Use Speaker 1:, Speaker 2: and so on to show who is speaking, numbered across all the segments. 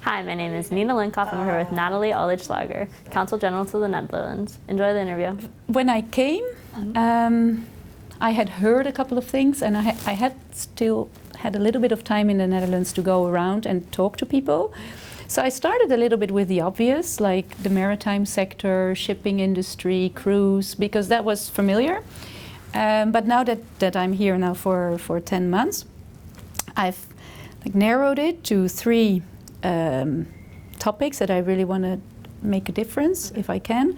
Speaker 1: Hi, my name is Nina Linkoff. I'm here with Natalie Olijslager, Consul General to the Netherlands. Enjoy the interview.
Speaker 2: When I came, I had heard a couple of things, and I had still had a little bit of time in the Netherlands to go around and talk to people. So I started a little bit with the obvious, like the maritime sector, shipping industry, cruise, because that was familiar. But now that I'm here now for 10 months, I've narrowed it to three topics that I really want to make a difference, if I can.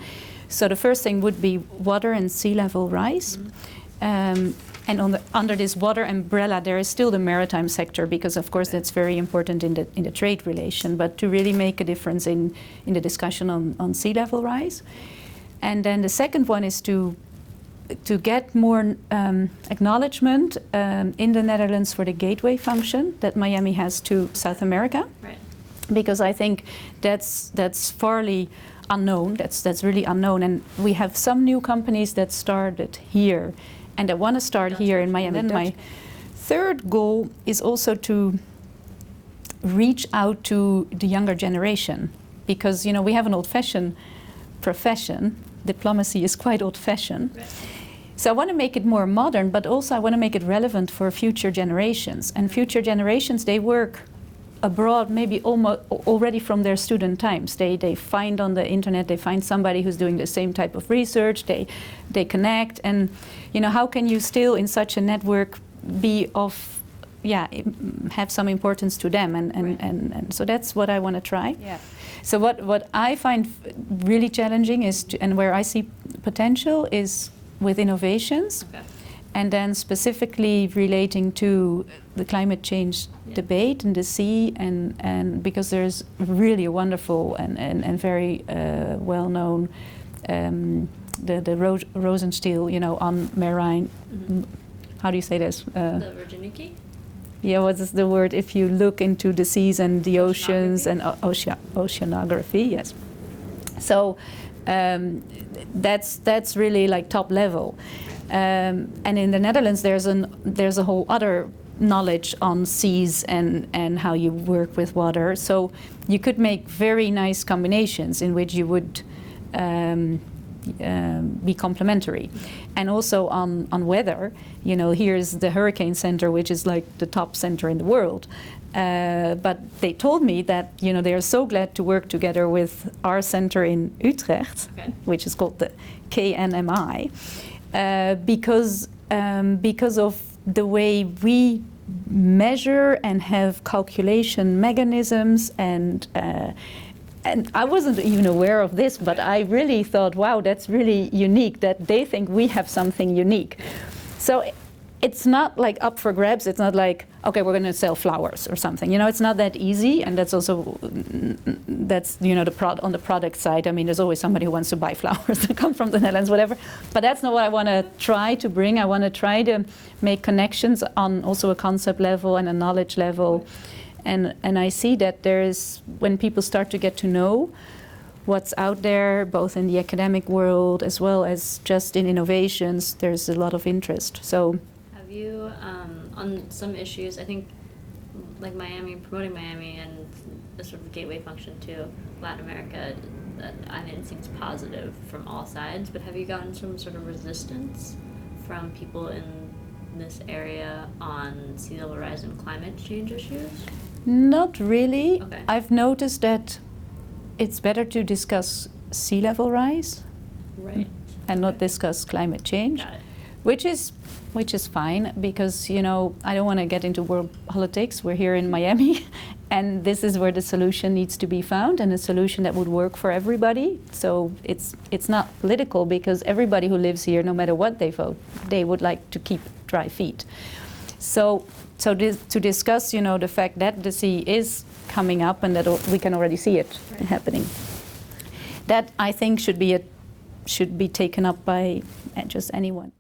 Speaker 2: So the first thing would be water and sea level rise. And under this water umbrella, there is still the maritime sector, because of course that's very important in the trade relation, but to really make a difference in the discussion on sea level rise. And then the second one is to get more acknowledgement in the Netherlands for the gateway function that Miami has to South America.
Speaker 1: Right.
Speaker 2: Because I think that's fairly unknown. That's really unknown, and we have some new companies that started here and that want to start here in Miami. And then my third goal is also to reach out to the younger generation, because we have an old-fashioned profession. Diplomacy is quite old-fashioned. Right. So I want to make it more modern, but also I want to make it relevant for future generations. And future generations, they work abroad maybe almost already from their student times. They find on the internet, they find somebody who's doing the same type of research, they connect, and how can you still in such a network be of, have some importance to them, and so that's what I want to try. Yeah. So what I find really challenging is, and where I see potential is with innovations. Okay. And then specifically relating to the climate change debate in the sea, and because there's really a wonderful and very well-known the Rosenstiel, on marine. How do you say this?
Speaker 1: The Virginiki?
Speaker 2: Yeah, what is the word? If you look into the seas and the oceans and oceanography, yes. So that's really like top level. And in the Netherlands, there's a whole other knowledge on seas and how you work with water. So you could make very nice combinations in which you would be complementary. And also on weather, here's the Hurricane Center, which is like the top center in the world. But they told me that they are so glad to work together with our center in Utrecht, okay, which is called the KNMI. Because of the way we measure and have calculation mechanisms, and I wasn't even aware of this, but I really thought, wow, that's really unique that they think we have something unique. So it's not like up for grabs. It's not like, okay, we're going to sell flowers or something. It's not that easy, and that's also on the product side. I mean, there's always somebody who wants to buy flowers that come from the Netherlands, whatever. But that's not what I want to try to bring. I want to try to make connections on also a concept level and a knowledge level, and I see that there is, when people start to get to know what's out there, both in the academic world as well as just in innovations, there's a lot of interest. So.
Speaker 1: Have you, on some issues, I think, like Miami, promoting Miami and the sort of gateway function to Latin America, it seems positive from all sides, but have you gotten some sort of resistance from people in this area on sea level rise and climate change issues?
Speaker 2: Not really.
Speaker 1: Okay.
Speaker 2: I've noticed that it's better to discuss sea level rise,
Speaker 1: right,
Speaker 2: and not discuss climate change.
Speaker 1: Got it.
Speaker 2: Which is fine, because I don't want to get into world politics. We're here in Miami, and this is where the solution needs to be found, and a solution that would work for everybody. So it's not political, because everybody who lives here, no matter what they vote, they would like to keep dry feet. So to discuss, the fact that the sea is coming up and that we can already see it happening, that I think should be taken up by just anyone.